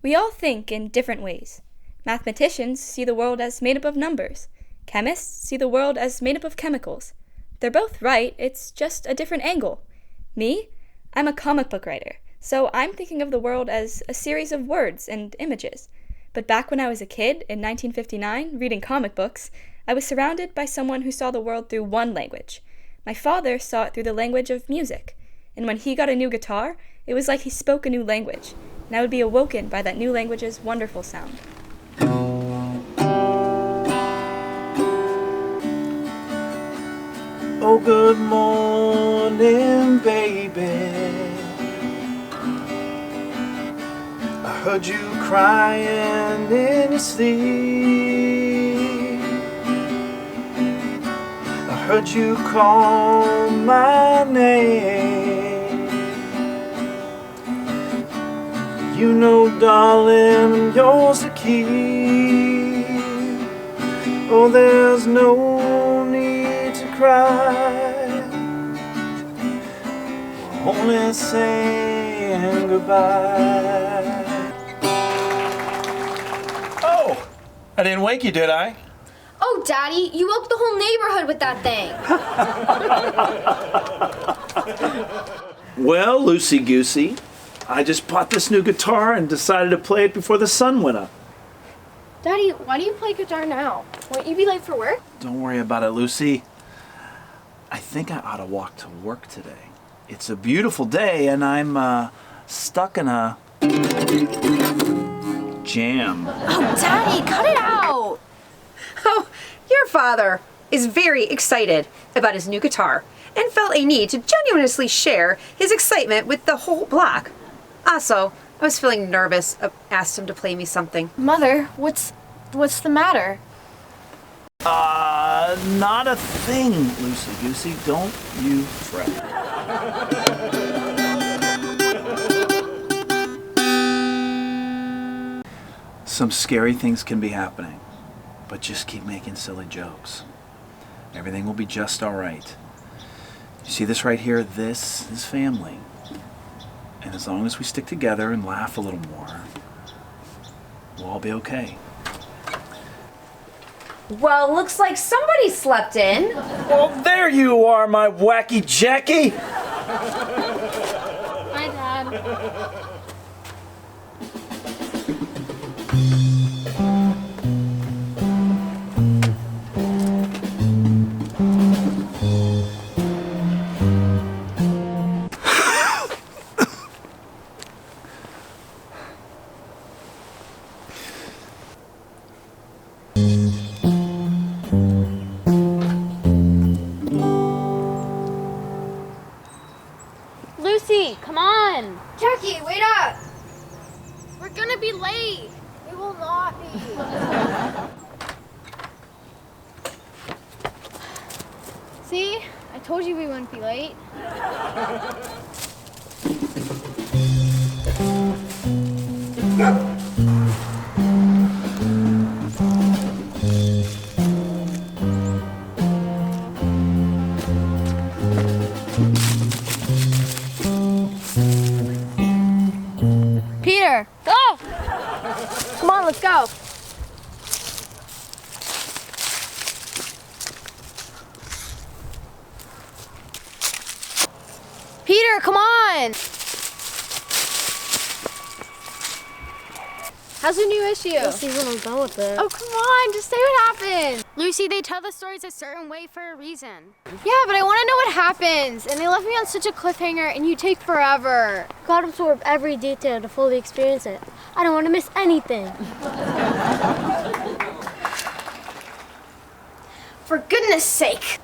We all think in different ways. Mathematicians see the world as made up of numbers. Chemists see the world as made up of chemicals. They're both right, it's just a different angle. Me? I'm a comic book writer, so I'm thinking of the world as a series of words and images. But back when I was a kid, in 1959, reading comic books, I was surrounded by someone who saw the world through one language. My father saw it through the language of music, and when he got a new guitar, it was like he spoke a new language, and I would be awoken by that new language's wonderful sound. Oh, good morning, baby. I heard you crying in your sleep. I heard you call my name. You know, darling, I'm yours to keep. Oh, there's no need to cry. We're only saying goodbye. Oh, I didn't wake you, did I? Oh, Daddy, you woke the whole neighborhood with that thing. Well, loosey-goosey, I just bought this new guitar and decided to play it before the sun went up. Daddy, why do you play guitar now? Won't you be late for work? Don't worry about it, Lucy. I think I ought to walk to work today. It's a beautiful day and I'm stuck in a jam. Oh, Daddy, cut it out! Oh, your father is very excited about his new guitar and felt a need to genuinely share his excitement with the whole block. Also, I was feeling nervous. Asked him to play me something. Mother, what's the matter? Not a thing, loosey-goosey. Don't you fret. Some scary things can be happening, but just keep making silly jokes. Everything will be just all right. You see this right here? This is family. And as long as we stick together and laugh a little more, we'll all be okay. Well, looks like somebody slept in. Well, there you are, my wacky Jackie. Hi, Dad. Lucy, come on! Jackie, wait up! We're gonna be late. We will not be. See? I told you we wouldn't be late. Peter, go! Come on, let's go. Peter, come on! How's the new issue? Let's see when I'm done with it. Oh, come on, just say what happened. Lucy, they tell the stories a certain way for a reason. Yeah, but I want to know what happens. And they left me on such a cliffhanger, and you take forever. God absorbed every detail to fully experience it. I don't want to miss anything. For goodness sake.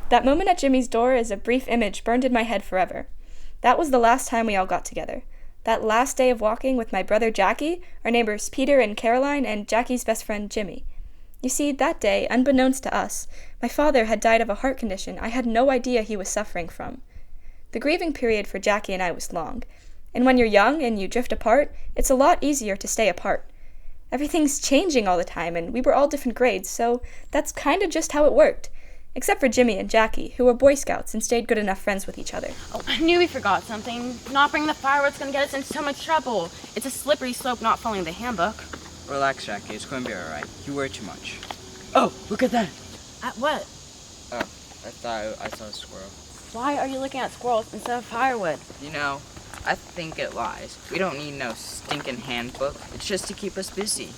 That moment at Jimmy's door is a brief image burned in my head forever. That was the last time we all got together. That last day of walking with my brother Jackie, our neighbors Peter and Caroline, and Jackie's best friend Jimmy. You see, that day, unbeknownst to us, my father had died of a heart condition I had no idea he was suffering from. The grieving period for Jackie and I was long, and when you're young and you drift apart, it's a lot easier to stay apart. Everything's changing all the time, and we were all different grades, so that's kind of just how it worked. except for Jimmy and Jackie, who were Boy Scouts and stayed good enough friends with each other. Oh, I knew we forgot something. Not bringing the fireworks gonna get us in so much trouble. It's a slippery slope not following the handbook. Relax, Jackie. It's going to be alright. You worry too much. Oh, look at that! At what? Oh, I thought I saw a squirrel. Why are you looking at squirrels instead of firewood? You know, I think it lies. We don't need no stinking handbook. It's just to keep us busy.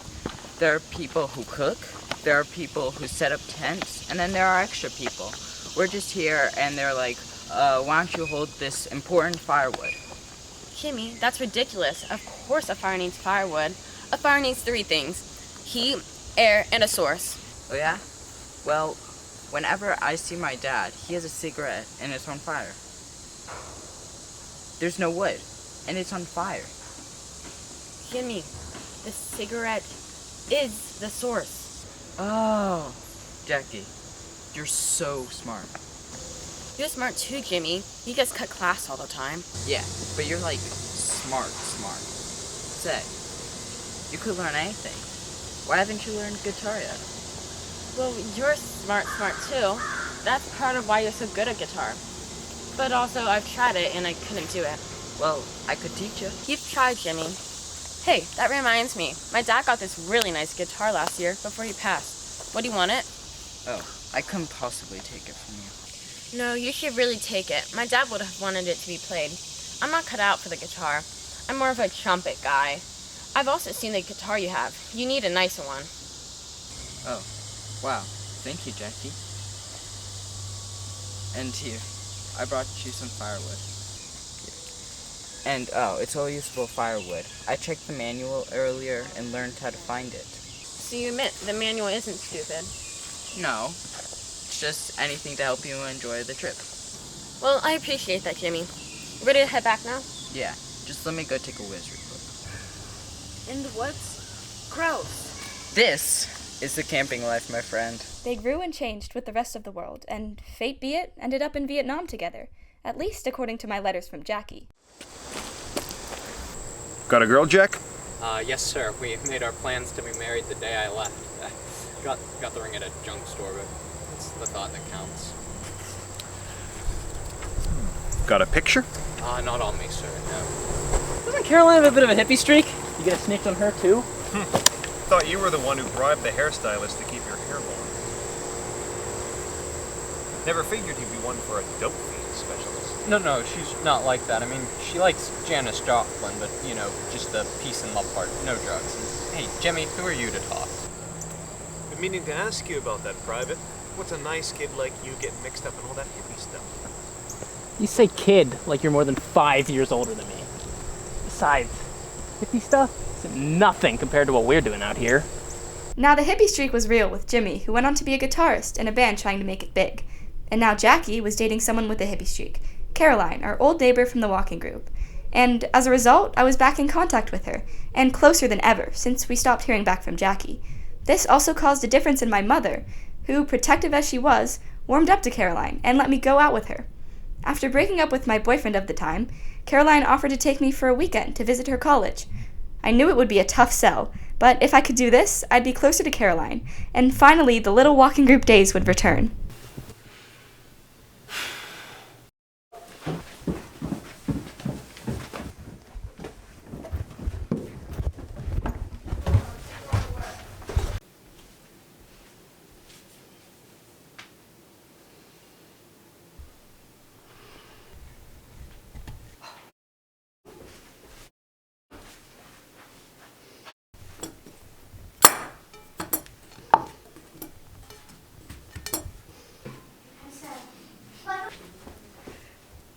There are people who cook, there are people who set up tents, and then there are extra people. We're just here and they're like, why don't you hold this important firewood? Jimmy, that's ridiculous. Of course a fire needs firewood. A fire needs 3 things: heat, air, and a source. Oh yeah? Well, whenever I see my dad, he has a cigarette and it's on fire. There's no wood, and it's on fire. Jimmy, the cigarette is the source. Oh, Jackie, you're so smart. You're smart too, Jimmy. You just cut class all the time. Yeah, but you're like smart. Say, you could learn anything. Why haven't you learned guitar yet? Well, you're smart too. That's part of why you're so good at guitar. But also, I've tried it and I couldn't do it. Well, I could teach you. You've tried, Jimmy. Hey, that reminds me. My dad got this really nice guitar last year before he passed. What, do you want it? Oh, I couldn't possibly take it from you. No, you should really take it. My dad would have wanted it to be played. I'm not cut out for the guitar. I'm more of a trumpet guy. I've also seen the guitar you have. You need a nicer one. Oh, wow. Thank you, Jackie. And here, I brought you some firewood. And, oh, it's all usable firewood. I checked the manual earlier and learned how to find it. So you admit the manual isn't stupid? No, it's just anything to help you enjoy the trip. Well, I appreciate that, Jimmy. Ready to head back now? Yeah, just let me go take a whiz real quick. In the woods? Gross. This is the camping life, my friend. They grew and changed with the rest of the world, and fate be it, ended up in Vietnam together, at least according to my letters from Jackie. Got a girl, Jack? Yes, sir. We made our plans to be married the day I left. Got the ring at a junk store, but it's the thought that counts. Got a picture? Not on me, sir, no. Doesn't Caroline have a bit of a hippie streak? You get a snitch on her, too? Thought you were the one who bribed the hairstylist to keep your hair long. Never figured he'd be one for a dope fiend specialist. No, she's not like that. I mean, she likes Janis Joplin, but, you know, just the peace and love part, no drugs. And, hey, Jimmy, who are you to talk? Been meaning to ask you about that, Private. What's a nice kid like you getting mixed up in all that hippie stuff? You say kid like you're more than 5 years older than me. Besides, hippie stuff is nothing compared to what we're doing out here. Now the hippie streak was real with Jimmy, who went on to be a guitarist in a band trying to make it big. And now Jackie was dating someone with a hippie streak, Caroline, our old neighbor from the walking group. And as a result, I was back in contact with her, and closer than ever since we stopped hearing back from Jackie. This also caused a difference in my mother, who, protective as she was, warmed up to Caroline and let me go out with her. After breaking up with my boyfriend of the time, Caroline offered to take me for a weekend to visit her college. I knew it would be a tough sell, but if I could do this, I'd be closer to Caroline, and finally the little walking group days would return.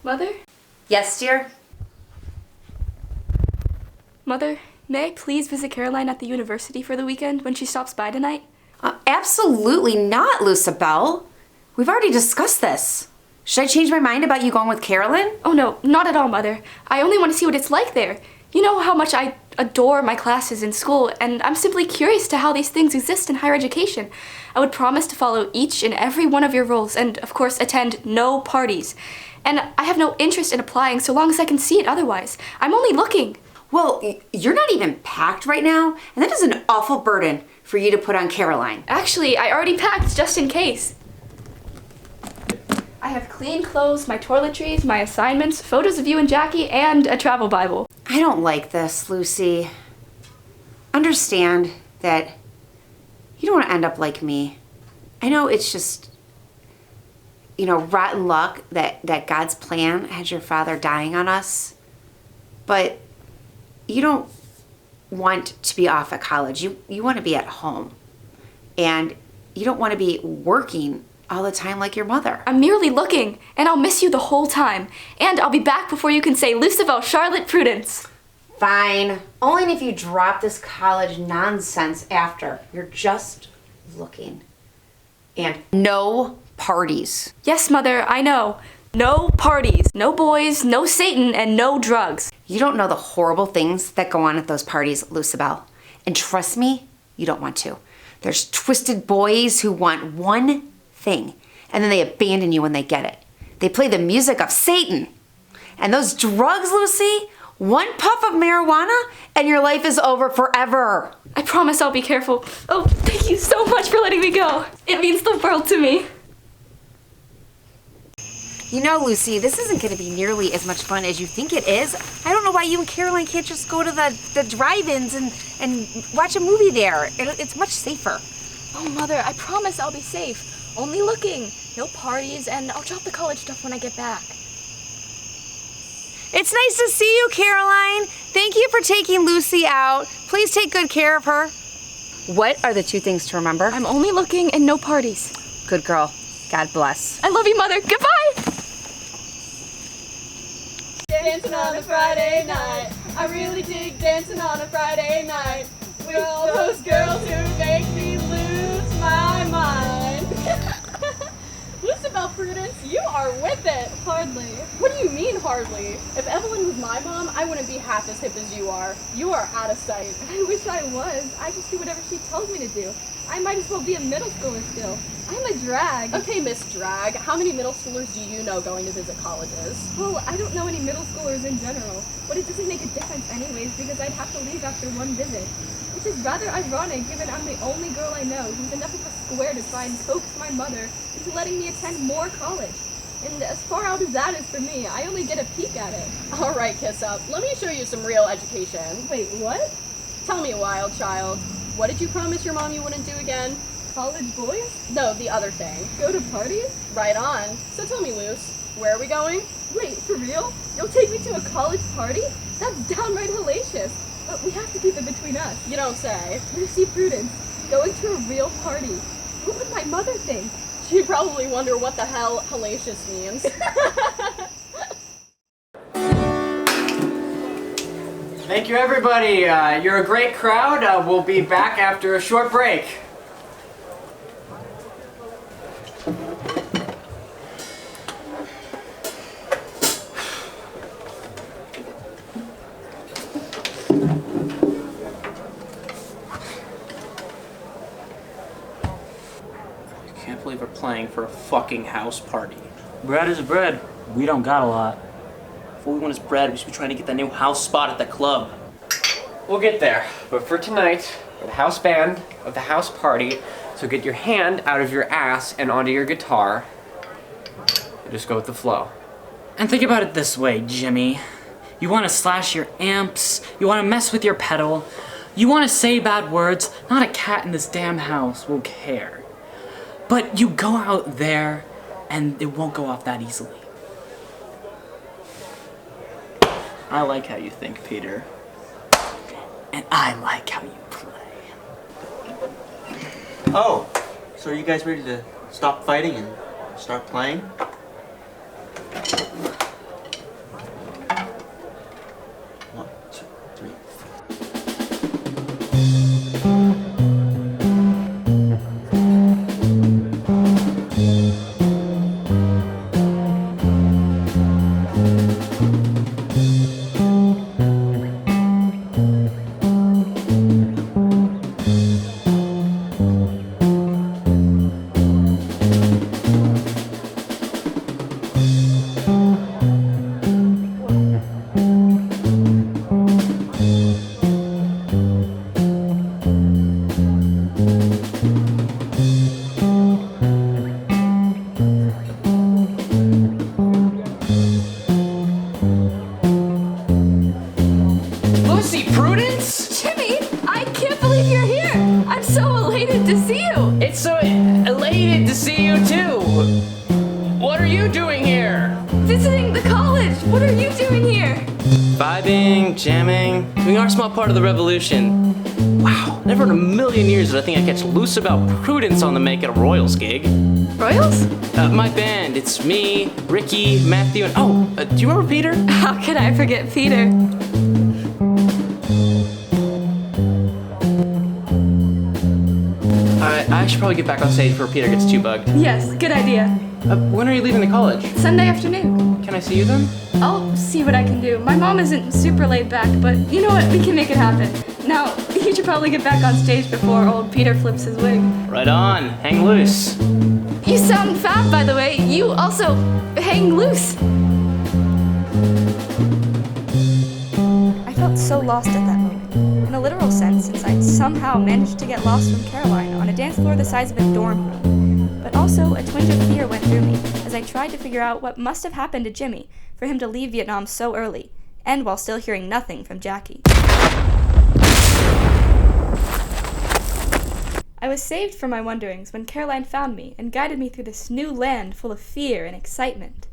Mother? Yes, dear? Mother, may I please visit Caroline at the university for the weekend when she stops by tonight? Absolutely not, Lucibel. We've already discussed this. Should I change my mind about you going with Carolyn? Oh no, not at all, Mother. I only want to see what it's like there. You know how much I adore my classes in school, and I'm simply curious to how these things exist in higher education. I would promise to follow each and every one of your rules and, of course, attend no parties. And I have no interest in applying so long as I can see it otherwise. I'm only looking. Well, you're not even packed right now, and that is an awful burden for you to put on Caroline. Actually, I already packed just in case. I have clean clothes, my toiletries, my assignments, photos of you and Jackie, and a travel Bible. I don't like this, Lucy. Understand that you don't want to end up like me. I know it's just, rotten luck that God's plan had your father dying on us. But you don't want to be off at college. You want to be at home. And you don't want to be working all the time like your mother. I'm merely looking, and I'll miss you the whole time. And I'll be back before you can say Lucibel Charlotte Prudence. Fine. Only if you drop this college nonsense after. You're just looking. And no parties. Yes, Mother, I know. No parties, no boys, no Satan, and no drugs. You don't know the horrible things that go on at those parties, Lucibel. And trust me, you don't want to. There's twisted boys who want one thing, and then they abandon you when they get it. They play the music of Satan. And those drugs, Lucy, one puff of marijuana, and your life is over forever. I promise I'll be careful. Oh, thank you so much for letting me go. It means the world to me. Lucy, this isn't going to be nearly as much fun as you think it is. I don't know why you and Caroline can't just go to the drive-ins and watch a movie there. It's much safer. Oh, Mother, I promise I'll be safe. Only looking. No parties, and I'll drop the college stuff when I get back. It's nice to see you, Caroline. Thank you for taking Lucy out. Please take good care of her. What are the two things to remember? I'm only looking and no parties. Good girl. God bless. I love you, Mother. Goodbye! Dancing on a Friday night. I really dig dancing on a Friday night. With all those girls who make me lose my mind. Lucibel Prudence, you are with it. Hardly. What do you mean, hardly? If Evelyn was my mom, I wouldn't be half as hip as you are. You are out of sight. I wish I was. I just do whatever she tells me to do. I might as well be a middle schooler still. I'm a drag. Okay, Miss Drag, how many middle schoolers do you know going to visit colleges? Well, I don't know any middle schoolers in general, but it doesn't make a difference anyways because I'd have to leave after one visit. Which is rather ironic given I'm the only girl I know who's enough of a square to try and coax my mother into letting me attend more college. And as far out as that is for me, I only get a peek at it. Alright, Kiss Up, let me show you some real education. Wait, what? Tell me, wild child, what did you promise your mom you wouldn't do again? College boys? No, the other thing. Go to parties? Right on. So tell me, Luce, where are we going? Wait, for real? You'll take me to a college party? That's downright hellacious. But we have to keep it between us. You don't say. Lucy Prudence, going to a real party. What would my mother think? She'd probably wonder what the hell hellacious means. Thank you, everybody. You're a great crowd. We'll be back after a short break. I can't believe we're playing for a fucking house party. Bread is bread. We don't got a lot. If all we want is bread, we should be trying to get that new house spot at the club. We'll get there, but for tonight, we're the house band of the house party, so get your hand out of your ass and onto your guitar, and just go with the flow. And think about it this way, Jimmy. You want to slash your amps, you want to mess with your pedal, you want to say bad words, not a cat in this damn house will care. But you go out there, and it won't go off that easily. I like how you think, Peter. And I like how you play. Oh, so are you guys ready to stop fighting and start playing? One, two, three, visiting the college. What are you doing here? Vibing, jamming, doing our small part of the revolution. Wow, never in a million years did I think I'd catch loose about Prudence on the make at a Royals gig. Royals? My band, it's me, Ricky, Matthew, and do you remember Peter? How could I forget Peter? I should probably get back on stage before Peter gets too bugged. Yes, good idea. When are you leaving the college? Sunday afternoon. Can I see you then? I'll see what I can do. My mom isn't super laid back, but you know what? We can make it happen. Now, you should probably get back on stage before old Peter flips his wig. Right on, hang loose. You sound fab, by the way. You also hang loose. I felt so lost at that moment. In a literal sense, since I'd somehow managed to get lost from Caroline on a dance floor the size of a dorm room. But also, a twinge of fear went through me as I tried to figure out what must have happened to Jimmy for him to leave Vietnam so early, and while still hearing nothing from Jackie. I was saved from my wonderings when Caroline found me and guided me through this new land full of fear and excitement.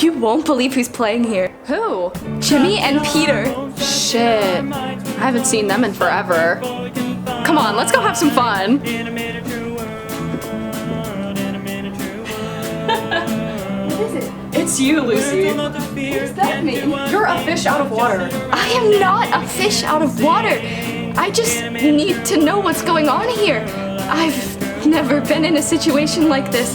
You won't believe who's playing here. Who? Jimmy and Peter. Shit. I haven't seen them in forever. Come on, let's go have some fun. What is it? It's you, Lucy. What does that mean? You're a fish out of water. I am not a fish out of water. I just need to know what's going on here. I've never been in a situation like this.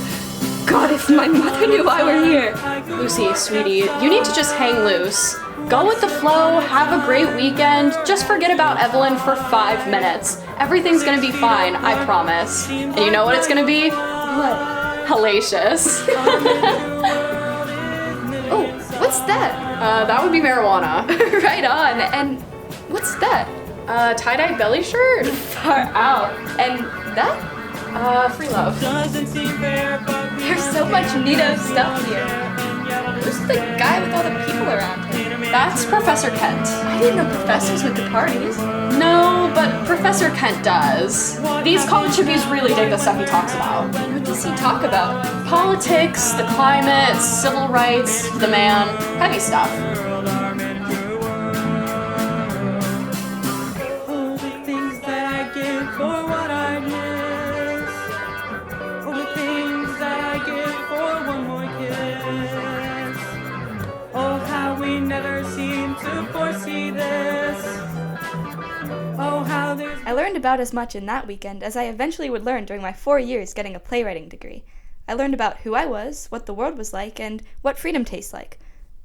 God, if my mother knew I were here. Lucy, sweetie, you need to just hang loose. Go with the flow, have a great weekend, just forget about Evelyn for 5 minutes. Everything's gonna be fine, I promise. And you know what it's gonna be? What? Hellacious. Oh, what's that? That would be marijuana. Right on. And what's that? Tie-dye belly shirt? Far out. And that? Free love. There's so much neato stuff here. Who's the guy with all the people around him? That's Professor Kent. I didn't know professors went to parties. No, but Professor Kent does. These college hippies really dig the stuff he talks about. What does he talk about? Politics, the climate, civil rights, the man, heavy stuff. I learned about as much in that weekend as I eventually would learn during my 4 years getting a playwriting degree. I learned about who I was, what the world was like, and what freedom tastes like.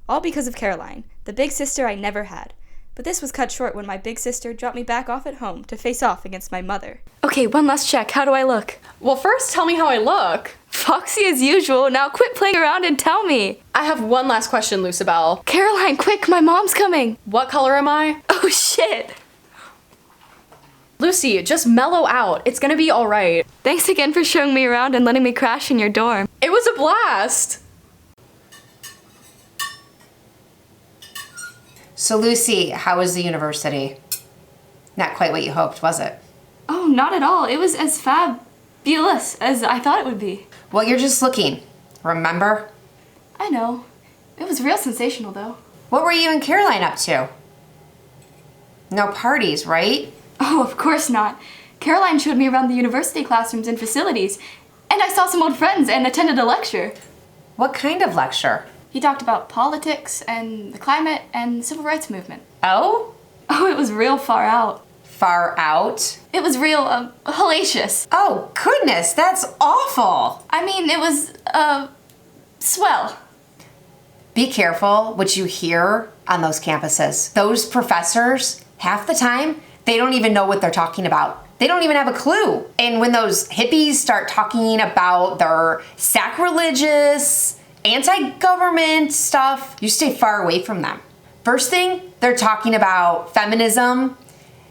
All because of Caroline, the big sister I never had. But this was cut short when my big sister dropped me back off at home to face off against my mother. Okay, one last check. How do I look? Well, first tell me how I look. Foxy as usual. Now quit playing around and tell me. I have one last question, Lucibel. Caroline, quick, my mom's coming. What color am I? Oh, shit. Lucy, just mellow out. It's gonna be alright. Thanks again for showing me around and letting me crash in your dorm. It was a blast. So Lucy, how was the university? Not quite what you hoped, was it? Oh, not at all. It was as fabulous as I thought it would be. Well, you're just looking, remember? I know. It was real sensational, though. What were you and Caroline up to? No parties, right? Oh, of course not. Caroline showed me around the university classrooms and facilities, and I saw some old friends and attended a lecture. What kind of lecture? He talked about politics and the climate and the civil rights movement. Oh? Oh, it was real far out. Far out? It was real, hellacious. Oh, goodness, that's awful. I mean, it was, swell. Be careful what you hear on those campuses. Those professors, half the time, they don't even know what they're talking about. They don't even have a clue. And when those hippies start talking about their sacrilegious, anti-government stuff, you stay far away from them. First thing, they're talking about feminism.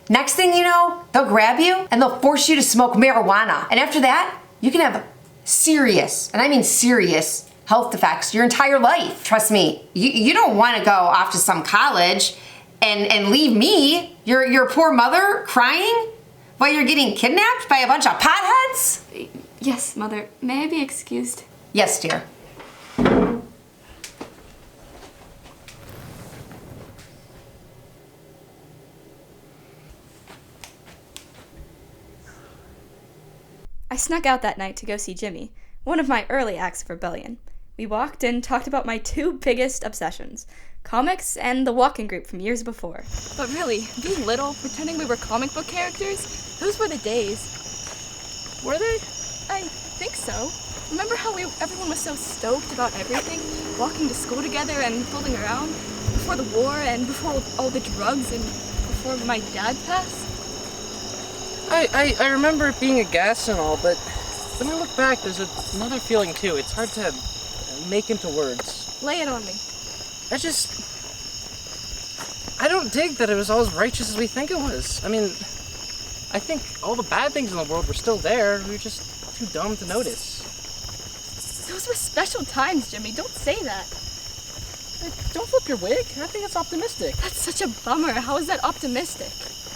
Next thing you know, they'll grab you and they'll force you to smoke marijuana. And after that, you can have serious, and I mean serious, health effects your entire life. Trust me, you don't want to go off to some college and leave me, your poor mother, crying while you're getting kidnapped by a bunch of potheads? Yes, Mother. May I be excused? Yes, dear. I snuck out that night to go see Jimmy, one of my early acts of rebellion. We walked and talked about my two biggest obsessions, comics and the walking group from years before. But really, being little, pretending we were comic book characters, those were the days. Were they? I think so. Remember how everyone was so stoked about everything? Walking to school together and fooling around? Before the war and before all the drugs and before my dad passed? I remember it being a gas and all, but when I look back, there's another feeling too. It's hard to make into words. Lay it on me. I don't dig that it was all as righteous as we think it was. I mean, I think all the bad things in the world were still there. We were just too dumb to notice. Those were special times, Jimmy. Don't say that. Don't flip your wig. I think it's optimistic. That's such a bummer. How is that optimistic?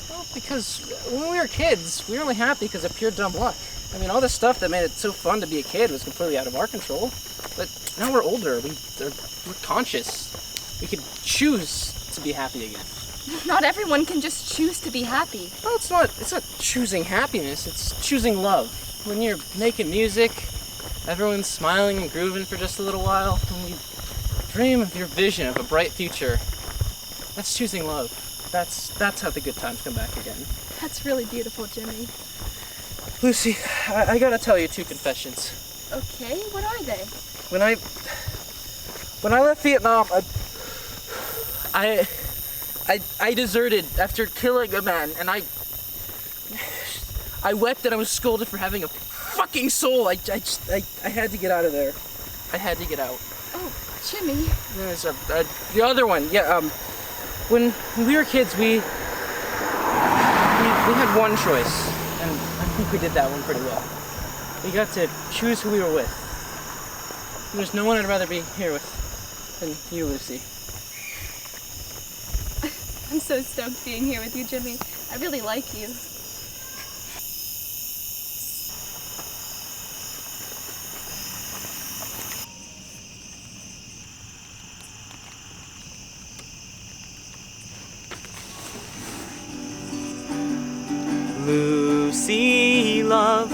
Well, because when we were kids, we were only happy because of pure dumb luck. I mean, all the stuff that made it so fun to be a kid was completely out of our control. But now we're older. We're conscious. We could choose to be happy again. Not everyone can just choose to be happy. Well, it's not choosing happiness. It's choosing love. When you're making music, everyone's smiling and grooving for just a little while. When you dream of your vision of a bright future, that's choosing love. That's how the good times come back again. That's really beautiful, Jimmy. Lucy, I gotta tell you two confessions. Okay, what are they? When I left Vietnam, I deserted after killing a man, and I wept and I was scolded for having a fucking soul. I had to get out of there. I had to get out. Oh, Jimmy. There's the other one. Yeah. When we were kids, we had one choice, and I think we did that one pretty well. We got to choose who we were with. There's no one I'd rather be here with than you, Lucy. I'm so stoked being here with you, Jimmy. I really like you. Lucy, love,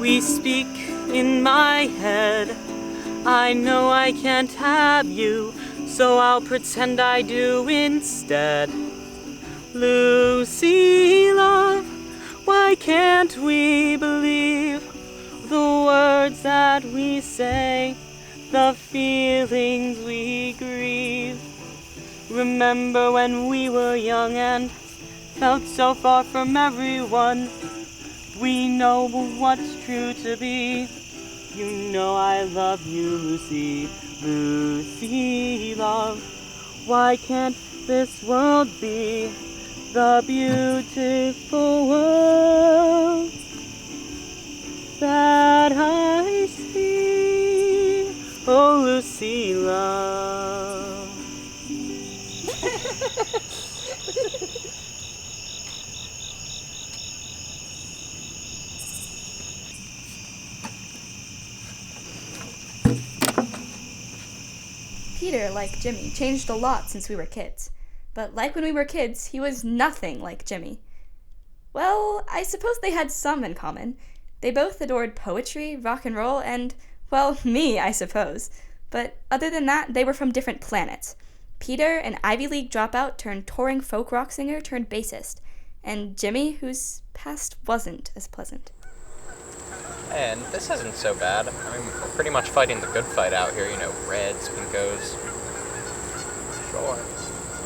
we speak in my head. I know I can't have you, so I'll pretend I do instead. Lucy, love, why can't we believe the words that we say, the feelings we grieve? Remember when we were young and felt so far from everyone? We know what's true to be. You know I love you, Lucy. Lucy, love, why can't this world be the beautiful world that I see? Oh, Lucy, love. Peter, like Jimmy, changed a lot since we were kids. But like when we were kids, he was nothing like Jimmy. Well, I suppose they had some in common. They both adored poetry, rock and roll, and, well, me, I suppose. But other than that, they were from different planets. Peter, an Ivy League dropout turned touring folk rock singer turned bassist. And Jimmy, whose past wasn't as pleasant. And this isn't so bad. I mean, we're pretty much fighting the good fight out here, you know, Reds, Pinkos. Sure.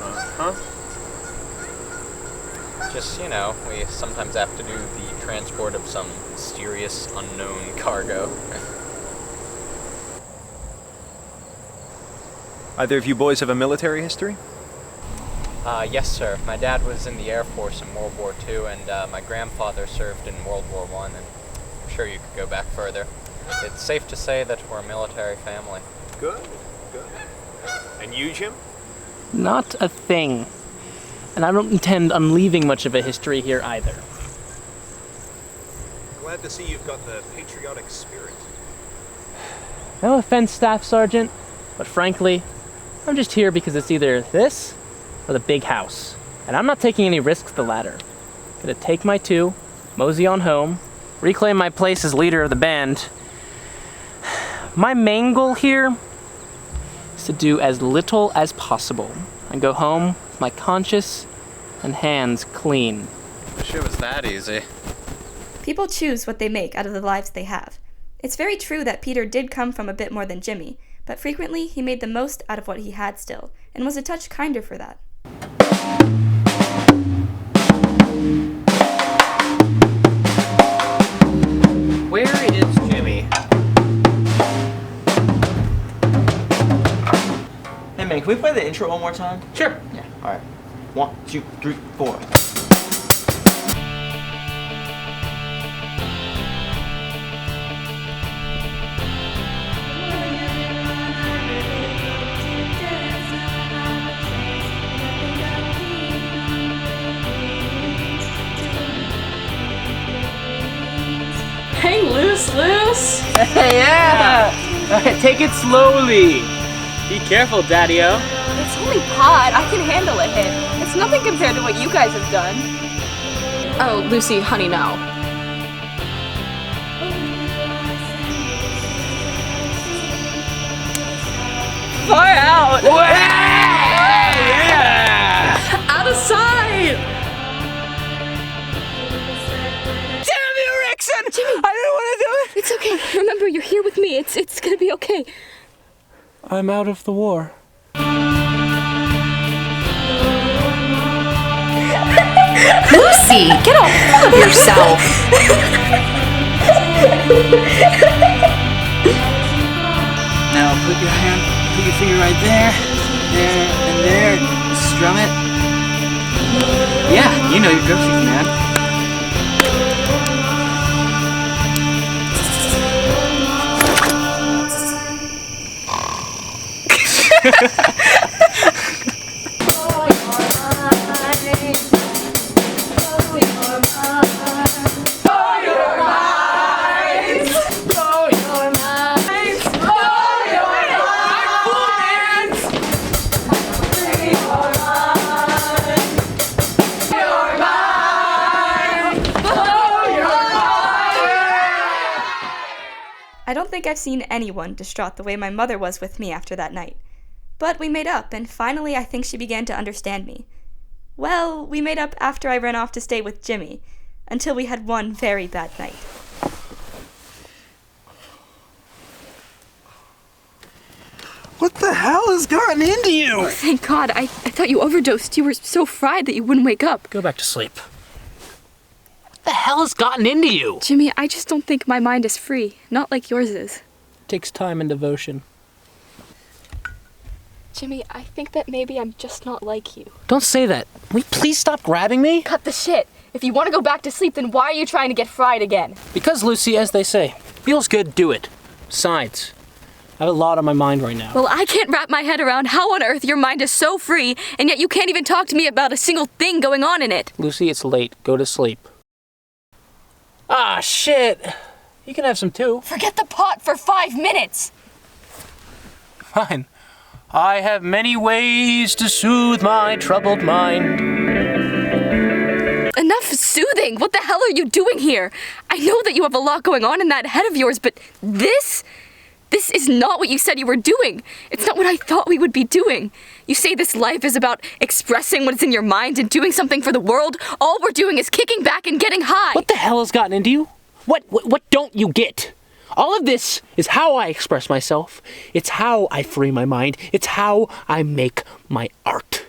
Uh-huh. Just, you know, we sometimes have to do the transport of some mysterious, unknown cargo. Either of you boys have a military history? Yes, sir. My dad was in the Air Force in World War II, and my grandfather served in World War I, and I'm sure you could go back further. It's safe to say that we're a military family. Good, good. And you, Jim? Not a thing. And I don't intend on leaving much of a history here either. Glad to see you've got the patriotic spirit. No offense, Staff Sergeant, but frankly, I'm just here because it's either this or the big house. And I'm not taking any risks the latter. Gonna take my two, mosey on home, reclaim my place as leader of the band. My main goal here is to do as little as possible and go home with my conscience and hands clean. Wish it was that easy. People choose what they make out of the lives they have. It's very true that Peter did come from a bit more than Jimmy, but frequently he made the most out of what he had still, and was a touch kinder for that. Where is Jimmy? Hey man, can we play the intro one more time? Sure. Yeah. Alright. 1, 2, 3, 4. Hang loose, loose. Yeah! Alright, take it slowly. Be careful, Daddy-O. It's only pot. I can handle a hit. It's nothing compared to what you guys have done. Oh, Lucy, honey, no. Far out. Yeah! Out of sight. Damn you, Rickson! Jimmy! I didn't want to do it! It's okay. Remember, you're here with me. It's gonna be okay. I'm out of the war. Lucy, get a hold of yourself. Now put your finger right there, and there. Strum it. Yeah, you know your groceries, man. I don't think I've seen anyone distraught the way my mother was with me after that night. But we made up, and finally I think she began to understand me. Well, we made up after I ran off to stay with Jimmy, until we had one very bad night. What the hell has gotten into you? Oh, thank God. I thought you overdosed. You were so fried that you wouldn't wake up. Go back to sleep. What the hell has gotten into you? Jimmy, I just don't think my mind is free. Not like yours is. It takes time and devotion. Jimmy, I think that maybe I'm just not like you. Don't say that. Will you please stop grabbing me? Cut the shit. If you want to go back to sleep, then why are you trying to get fried again? Because, Lucy, as they say, feels good, do it. Besides, I have a lot on my mind right now. Well, I can't wrap my head around how on earth your mind is so free, and yet you can't even talk to me about a single thing going on in it. Lucy, it's late. Go to sleep. Ah, shit. You can have some too. Forget the pot for 5 minutes. Fine. I have many ways to soothe my troubled mind. Enough soothing. What the hell are you doing here? I know that you have a lot going on in that head of yours, but this is not what you said you were doing. It's not what I thought we would be doing. You say this life is about expressing what's in your mind and doing something for the world. All we're doing is kicking back and getting high. What the hell has gotten into you? What don't you get? All of this is how I express myself. It's how I free my mind. It's how I make my art.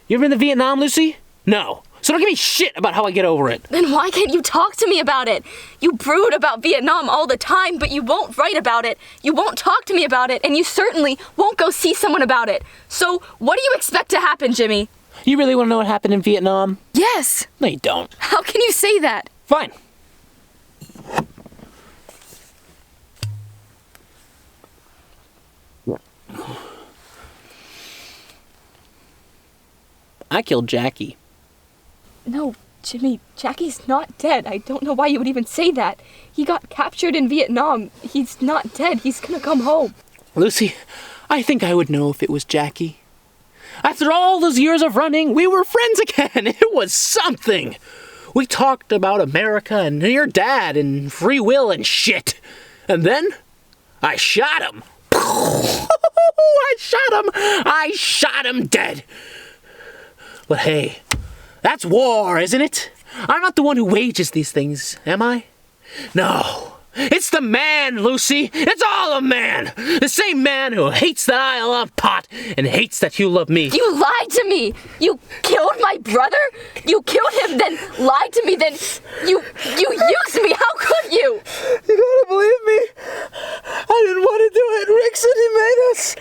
You ever been to Vietnam, Lucy? No. So don't give me shit about how I get over it. Then why can't you talk to me about it? You brood about Vietnam all the time, but you won't write about it. You won't talk to me about it, and you certainly won't go see someone about it. So what do you expect to happen, Jimmy? You really want to know what happened in Vietnam? Yes. No, you don't. How can you say that? Fine. I killed Jackie. No, Jimmy, Jackie's not dead. I don't know why you would even say that. He got captured in Vietnam. He's not dead. He's gonna come home. Lucy, I think I would know if it was Jackie. After all those years of running, we were friends again. It was something. We talked about America and your dad and free will and shit. And then I shot him. I shot him dead. But hey, that's war, isn't it? I'm not the one who wages these things, am I? No. It's the man, Lucy. It's all a man. The same man who hates that I love pot and hates that you love me. You lied to me. You killed my brother. You killed him, then lied to me, then you used me. How could you? You gotta believe me. I didn't want to do it. Rickson, he made us.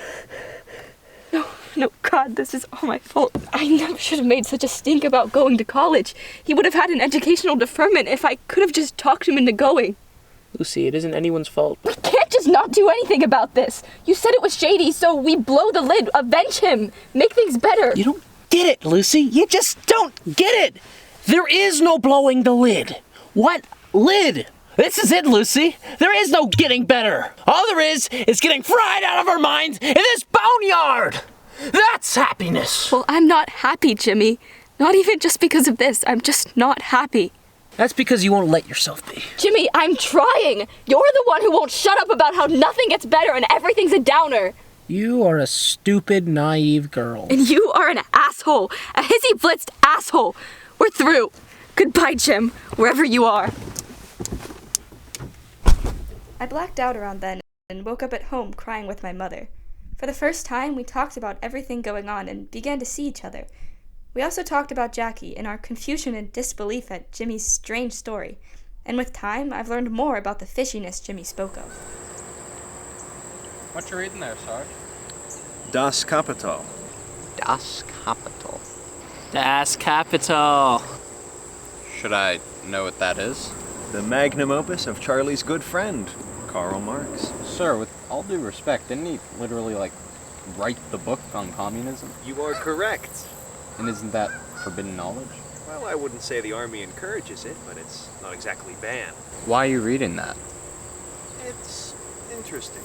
No, God, this is all my fault. I never should have made such a stink about going to college. He would have had an educational deferment if I could have just talked him into going. Lucy, it isn't anyone's fault. We can't just not do anything about this. You said it was shady, so we blow the lid, avenge him, make things better. You don't get it, Lucy. You just don't get it. There is no blowing the lid. What lid? This is it, Lucy. There is no getting better. All there is getting fried out of our minds in this boneyard. That's happiness. Well, I'm not happy, Jimmy. Not even just because of this. I'm just not happy. That's because you won't let yourself be. Jimmy, I'm trying. You're the one who won't shut up about how nothing gets better and everything's a downer. You are a stupid, naive girl. And you are an asshole. A hissy-blitzed asshole. We're through. Goodbye, Jim, wherever you are. I blacked out around then and woke up at home crying with my mother. For the first time, we talked about everything going on and began to see each other. We also talked about Jackie and our confusion and disbelief at Jimmy's strange story. And with time, I've learned more about the fishiness Jimmy spoke of. What you reading there, Sarge? Das Kapital. Das Kapital. Das Kapital. Should I know what that is? The magnum opus of Charlie's good friend, Karl Marx. Sir, with all due respect, didn't he literally, write the book on communism? You are correct. And isn't that forbidden knowledge? Well, I wouldn't say the army encourages it, but it's not exactly banned. Why are you reading that? It's interesting.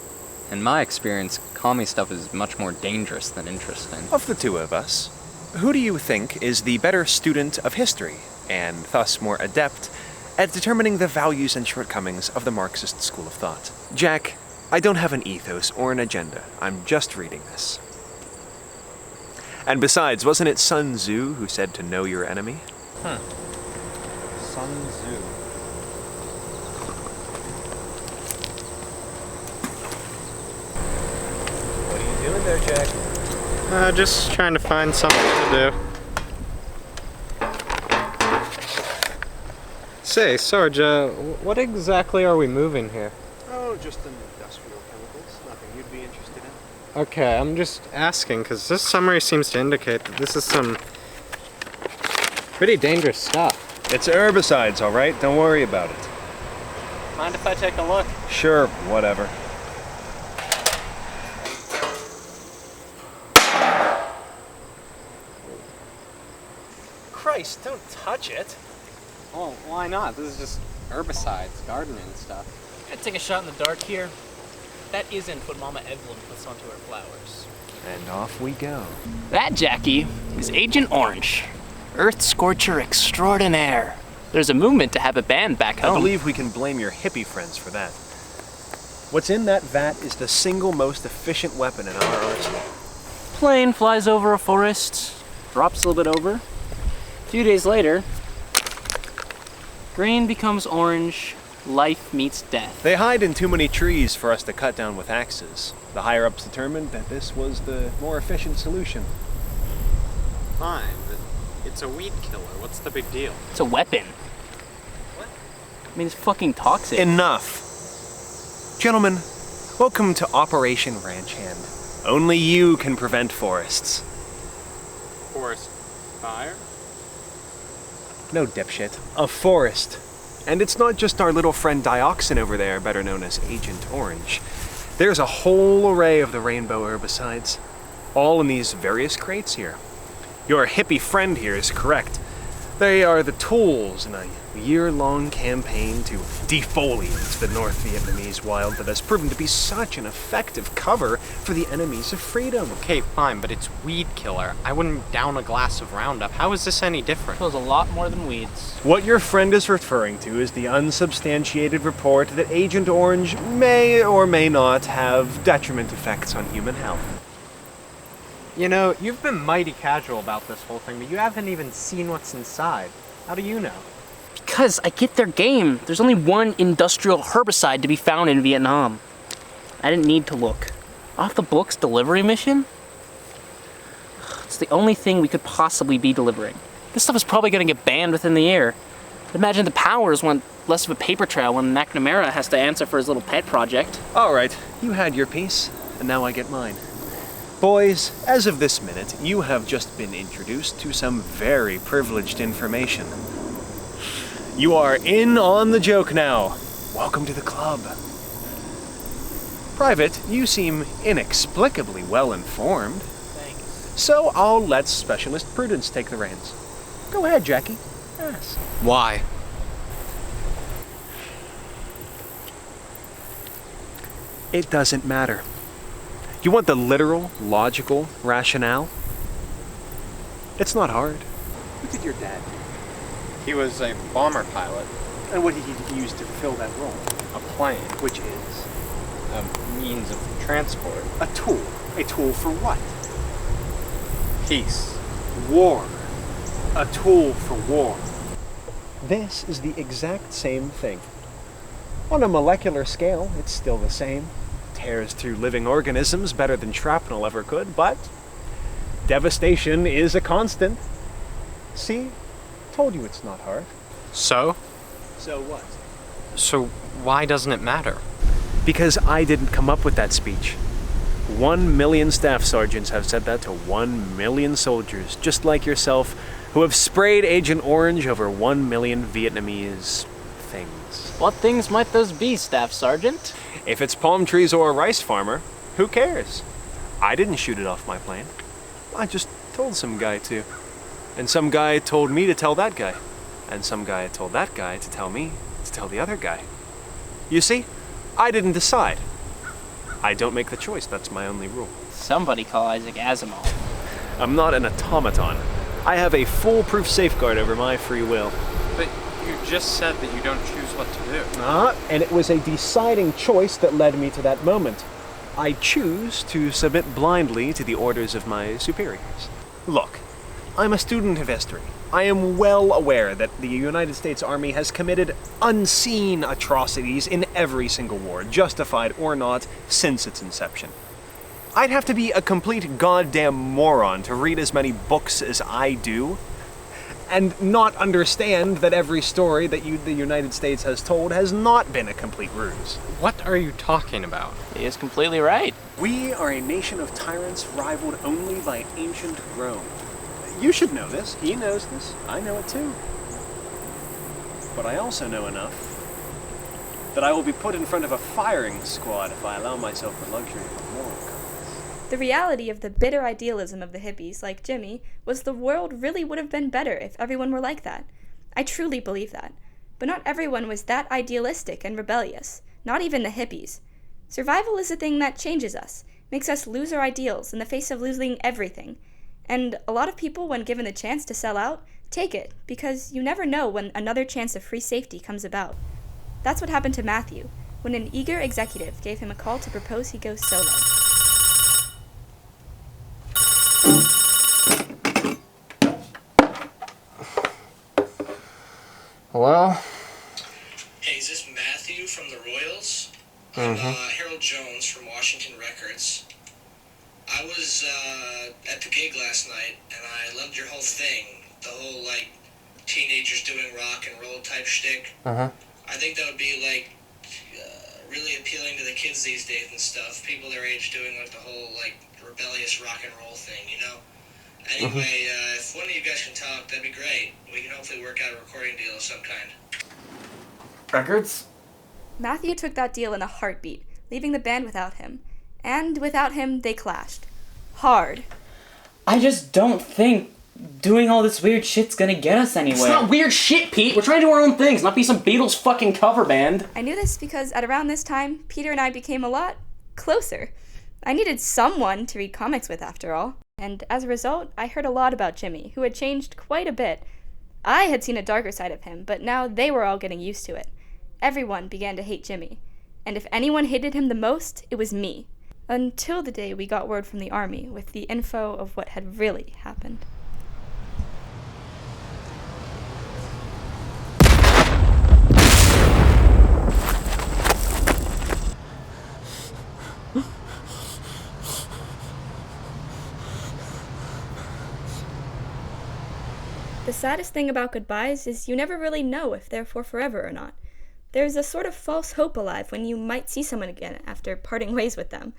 In my experience, commie stuff is much more dangerous than interesting. Of the two of us, who do you think is the better student of history, and thus more adept at determining the values and shortcomings of the Marxist school of thought? Jack, I don't have an ethos or an agenda. I'm just reading this. And besides, wasn't it Sun Tzu who said to know your enemy? Sun Tzu. What are you doing there, Jack? Just trying to find something to do. Say, Sarge, what exactly are we moving here? Oh, just industrial chemicals. Nothing you'd be interested in. Okay, I'm just asking, because this summary seems to indicate that this is some pretty dangerous stuff. It's herbicides, all right? Don't worry about it. Mind if I take a look? Sure, whatever. Christ, don't touch it. Oh, why not? This is just herbicides, gardening and stuff. Gonna take a shot in the dark here. That isn't what Mama Evelyn puts onto her flowers. And off we go. That, Jackie, is Agent Orange. Earth Scorcher extraordinaire. There's a movement to have a band back home. I believe we can blame your hippie friends for that. What's in that vat is the single most efficient weapon in our arsenal. Plane flies over a forest, drops a little bit over. A few days later, green becomes orange, life meets death. They hide in too many trees for us to cut down with axes. The higher-ups determined that this was the more efficient solution. Fine, but it's a weed killer. What's the big deal? It's a weapon. What? I mean, it's fucking toxic. Enough. Gentlemen, welcome to Operation Ranch Hand. Only you can prevent forests. Forest fire? No, dipshit. A forest. And it's not just our little friend Dioxin over there, better known as Agent Orange. There's a whole array of the rainbow herbicides, all in these various crates here. Your hippie friend here is correct. They are the tools in a year-long campaign to defoliate the North Vietnamese wild that has proven to be such an effective cover for the enemies of freedom. Okay, fine, but it's weed killer. I wouldn't down a glass of Roundup. How is this any different? Kills a lot more than weeds. What your friend is referring to is the unsubstantiated report that Agent Orange may or may not have detriment effects on human health. You know, you've been mighty casual about this whole thing, but you haven't even seen what's inside. How do you know? Because I get their game. There's only one industrial herbicide to be found in Vietnam. I didn't need to look. Off the books delivery mission? It's the only thing we could possibly be delivering. This stuff is probably going to get banned within the year. Imagine the powers want less of a paper trail when McNamara has to answer for his little pet project. All right, you had your piece, and now I get mine. Boys, as of this minute, you have just been introduced to some very privileged information. You are in on the joke now. Welcome to the club. Private, you seem inexplicably well informed. Thanks. So I'll let Specialist Prudence take the reins. Go ahead, Jackie. Yes. Why? It doesn't matter. You want the literal, logical rationale? It's not hard. What did your dad do? He was a bomber pilot. And what did he use to fill that role? A plane. Which is? A means of transport. A tool. A tool for what? Peace. War. A tool for war. This is the exact same thing. On a molecular scale, it's still the same. Tears through living organisms better than shrapnel ever could, but devastation is a constant. See? Told you it's not hard. So? So what? So why doesn't it matter? Because I didn't come up with that speech. 1 million staff sergeants have said that to 1 million soldiers, just like yourself, who have sprayed Agent Orange over 1 million Vietnamese things. What things might those be, Staff Sergeant? If it's palm trees or a rice farmer, who cares? I didn't shoot it off my plane. I just told some guy to. And some guy told me to tell that guy. And some guy told that guy to tell me to tell the other guy. You see, I didn't decide. I don't make the choice, that's my only rule. Somebody call Isaac Asimov. I'm not an automaton. I have a foolproof safeguard over my free will. But you just said that you don't choose what to do. And it was a deciding choice that led me to that moment. I choose to submit blindly to the orders of my superiors. Look, I'm a student of history. I am well aware that the United States Army has committed unseen atrocities in every single war, justified or not, since its inception. I'd have to be a complete goddamn moron to read as many books as I do, and not understand that every story that the United States has told has not been a complete ruse. What are you talking about? He is completely right. We are a nation of tyrants rivaled only by ancient Rome. You should know this. He knows this. I know it too. But I also know enough that I will be put in front of a firing squad if I allow myself the luxury of a moral compass. The reality of the bitter idealism of the hippies, like Jimmy, was the world really would have been better if everyone were like that. I truly believe that. But not everyone was that idealistic and rebellious. Not even the hippies. Survival is a thing that changes us, makes us lose our ideals in the face of losing everything. And a lot of people, when given the chance to sell out, take it, because you never know when another chance of free safety comes about. That's what happened to Matthew, when an eager executive gave him a call to propose he go solo. Hello? Hey, is this Matthew from the Royals? Mm-hmm. I'm Harold Jones from Washington Records. I was at the gig last night, and I loved your whole thing. The whole, like, teenagers doing rock and roll type shtick. Uh-huh. I think that would be, like, really appealing to the kids these days and stuff. People their age doing, like, the whole, like, rebellious rock and roll thing, you know? Anyway, if one of you guys can talk, that'd be great. We can hopefully work out a recording deal of some kind. Records? Matthew took that deal in a heartbeat, leaving the band without him. And without him, they clashed. Hard. I just don't think doing all this weird shit's gonna get us anywhere. It's not weird shit, Pete. We're trying to do our own things, not be some Beatles fucking cover band. I knew this because at around this time, Peter and I became a lot closer. I needed someone to read comics with, after all. And as a result, I heard a lot about Jimmy, who had changed quite a bit. I had seen a darker side of him, but now they were all getting used to it. Everyone began to hate Jimmy. And if anyone hated him the most, it was me. Until the day we got word from the army with the info of what had really happened. The saddest thing about goodbyes is you never really know if they're for forever or not. There's a sort of false hope alive when you might see someone again after parting ways with them.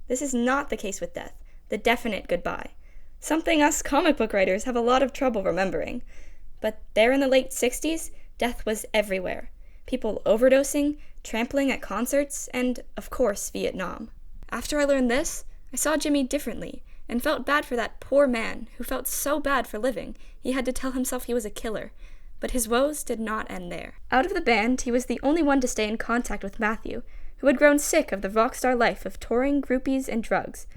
This is not the case with death, the definite goodbye. Something us comic book writers have a lot of trouble remembering. But there in the late 60s, death was everywhere. People overdosing, trampling at concerts, and, of course, Vietnam. After I learned this, I saw Jimmy differently, and felt bad for that poor man who felt so bad for living he had to tell himself he was a killer. But his woes did not end there. Out of the band, he was the only one to stay in contact with Matthew, who had grown sick of the rock star life of touring, groupies, and drugs.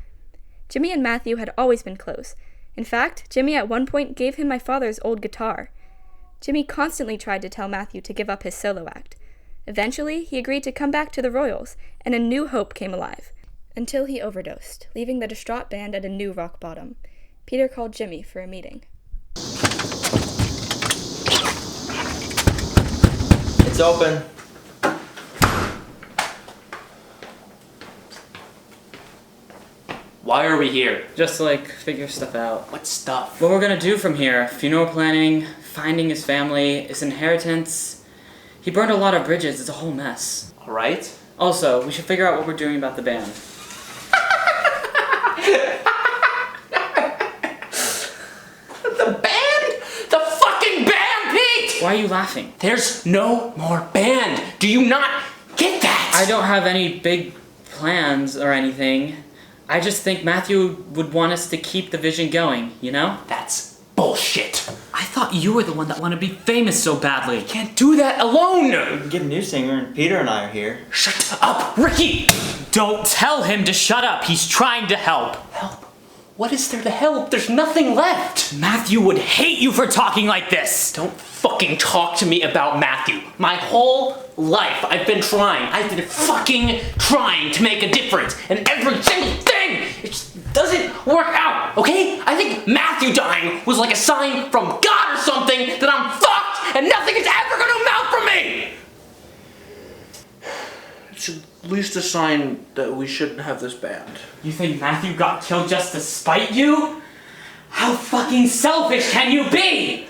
Jimmy and Matthew had always been close. In fact, Jimmy at one point gave him my father's old guitar. Jimmy constantly tried to tell Matthew to give up his solo act. Eventually, he agreed to come back to the Royals, and a new hope came alive. Until he overdosed, leaving the distraught band at a new rock bottom. Peter called Jimmy for a meeting. It's open. Why are we here? Just to, figure stuff out. What stuff? What we're gonna do from here. Funeral planning, finding his family, his inheritance. He burned a lot of bridges. It's a whole mess. Alright. Also, we should figure out what we're doing about the band. The band? The fucking band, Pete! Why are you laughing? There's no more band. Do you not get that? I don't have any big plans or anything. I just think Matthew would want us to keep the vision going, you know? That's bullshit. I thought you were the one that wanted to be famous so badly. I can't do that alone. We can get a new singer, and Peter and I are here. Shut up, Ricky! Don't tell him to shut up. He's trying to help. Help? What is there to help? There's nothing left. Matthew would hate you for talking like this. Don't fucking talk to me about Matthew. My whole life I've been trying. I've been fucking trying to make a difference. And every single thing, it just doesn't work out, okay? I think Matthew dying was like a sign from God or something that I'm fucked and nothing is ever gonna amount for me. It's at least a sign that we shouldn't have this band. You think Matthew got killed just to spite you? How fucking selfish can you be?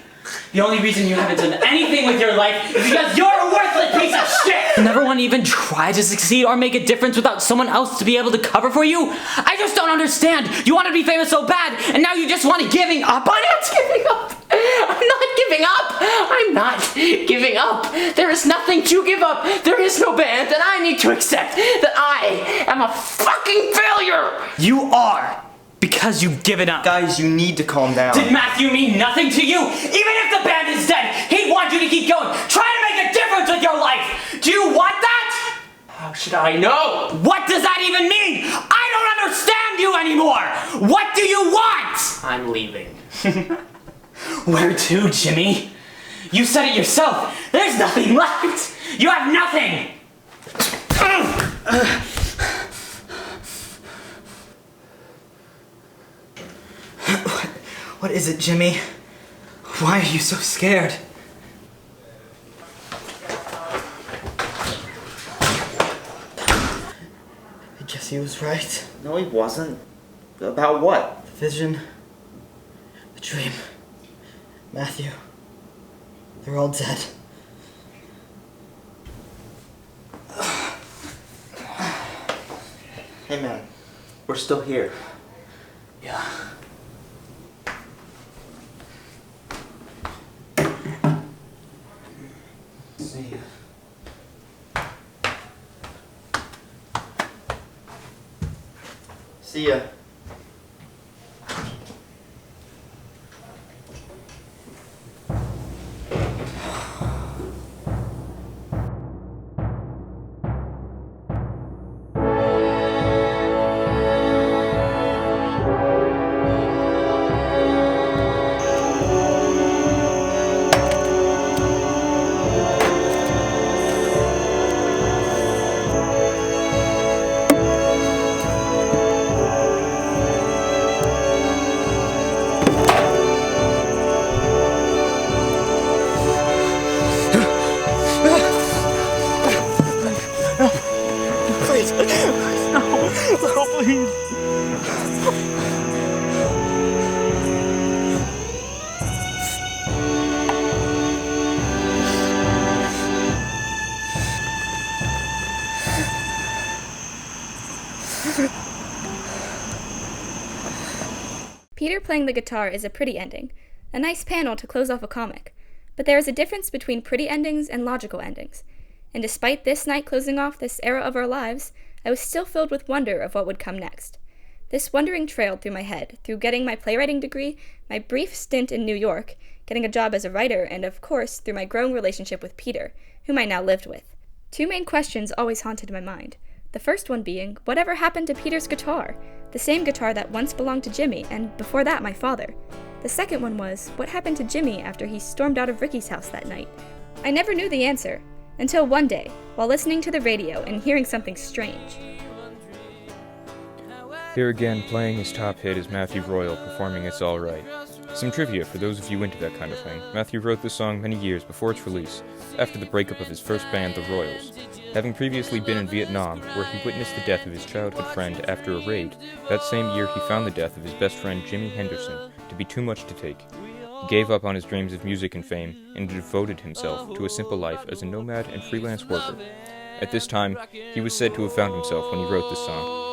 The only reason you haven't done anything with your life is because you're a worthless piece of shit! Never want to even try to succeed or make a difference without someone else to be able to cover for you? I just don't understand! You want to be famous so bad, and now you just want to giving up on it? Giving up? I'm not giving up! I'm not giving up! There is nothing to give up! There is no band, and I need to accept that I am a fucking failure! You are! Because you've given up. Guys, you need to calm down. Did Matthew mean nothing to you? Even if the band is dead, he'd want you to keep going. Try to make a difference with your life. Do you want that? How should I know? What does that even mean? I don't understand you anymore. What do you want? I'm leaving. Where to, Jimmy? You said it yourself. There's nothing left. You have nothing. What is it, Jimmy? Why are you so scared? I guess he was right. No, he wasn't. About what? The vision. The dream. Matthew. They're all dead. Hey man, we're still here. Yeah. See ya. See ya. Peter playing the guitar is a pretty ending, a nice panel to close off a comic, but there is a difference between pretty endings and logical endings, and despite this night closing off this era of our lives, I was still filled with wonder of what would come next. This wondering trailed through my head, through getting my playwriting degree, my brief stint in New York, getting a job as a writer, and of course, through my growing relationship with Peter, whom I now lived with. Two main questions always haunted my mind. The first one being, whatever happened to Peter's guitar? The same guitar that once belonged to Jimmy, and before that, my father. The second one was, what happened to Jimmy after he stormed out of Ricky's house that night? I never knew the answer, until one day, while listening to the radio and hearing something strange. Here again, playing his top hit is Matthew Royal performing It's All Right. Some trivia for those of you into that kind of thing. Matthew wrote this song many years before its release, after the breakup of his first band, The Royals. Having previously been in Vietnam, where he witnessed the death of his childhood friend after a raid, that same year he found the death of his best friend Jimmy Henderson to be too much to take. He gave up on his dreams of music and fame, and devoted himself to a simple life as a nomad and freelance worker. At this time, he was said to have found himself when he wrote this song.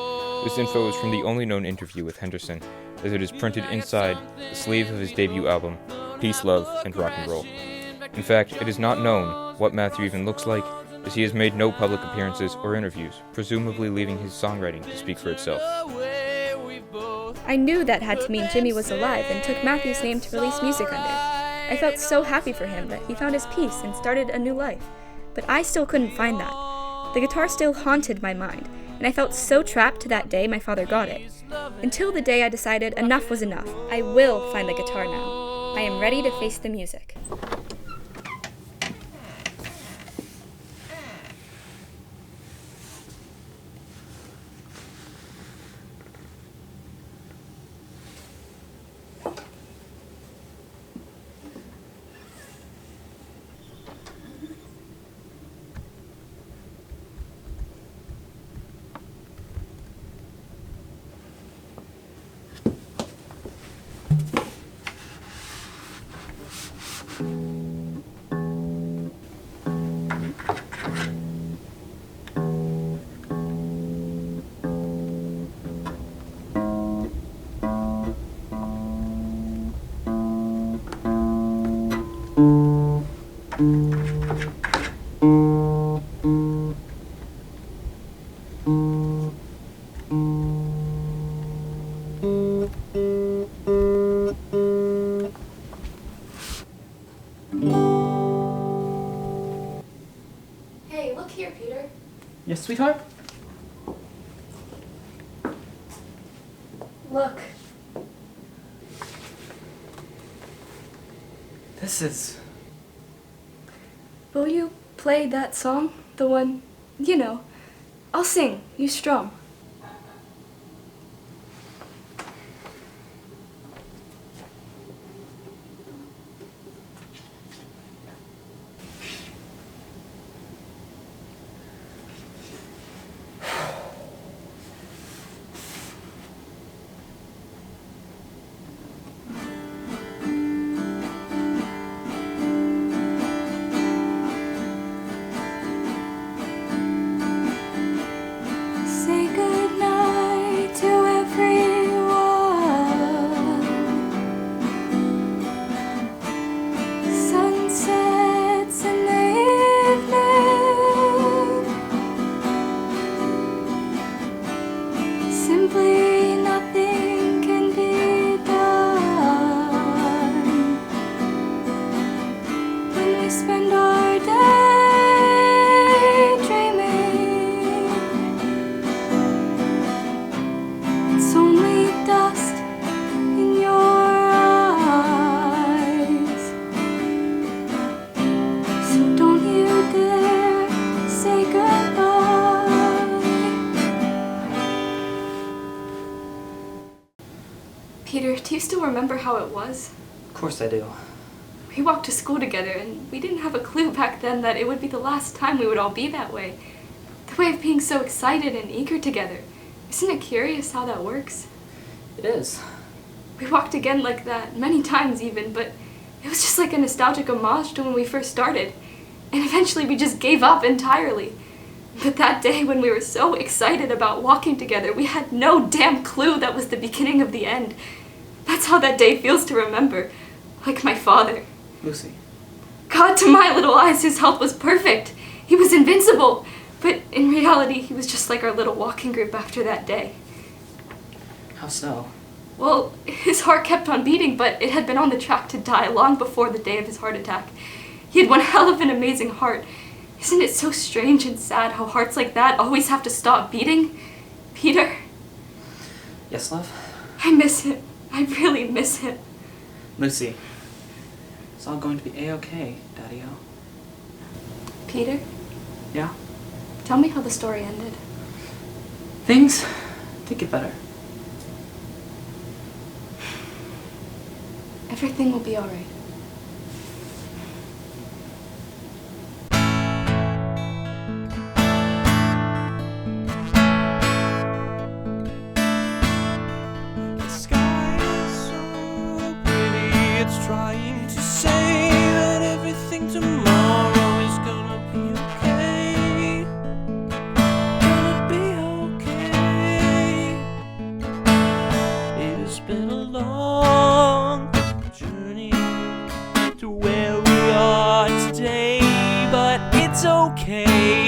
This info is from the only known interview with Henderson, as it is printed inside the sleeve of his debut album, Peace, Love, and Rock and Roll. In fact, it is not known what Matthew even looks like, as he has made no public appearances or interviews, presumably leaving his songwriting to speak for itself. I knew that had to mean Jimmy was alive and took Matthew's name to release music under. I felt so happy for him that he found his peace and started a new life, but I still couldn't find that. The guitar still haunted my mind, and I felt so trapped to that day my father got it. Until the day I decided enough was enough. I will find the guitar now. I am ready to face the music. Hey, look here, Peter. Yes, sweetheart? Look. This is... Will you play that song? The one, you know. I'll sing, you strum. Peter, do you still remember how it was? Of course I do. We walked to school together, and we didn't have a clue back then that it would be the last time we would all be that way. The way of being so excited and eager together. Isn't it curious how that works? It is. We walked again like that, many times even, but it was just like a nostalgic homage to when we first started. And eventually we just gave up entirely. But that day when we were so excited about walking together, we had no damn clue that was the beginning of the end. That's That's how that day feels to remember. Like my father. Lucy. God, to my little eyes, his health was perfect. He was invincible. But in reality, he was just like our little walking group after that day. How so? Well, his heart kept on beating, but it had been on the track to die long before the day of his heart attack. He had one hell of an amazing heart. Isn't it so strange and sad how hearts like that always have to stop beating? Peter? Yes, love? I miss him. I really miss him. Lucy. It's all going to be A-okay, Daddy-o. Peter? Yeah? Tell me how the story ended. Things did get better. Everything will be alright. The sky is so pretty, it's trying to say that everything tomorrow is gonna be okay. Gonna be okay. It has been a long journey to where we are today, but it's okay.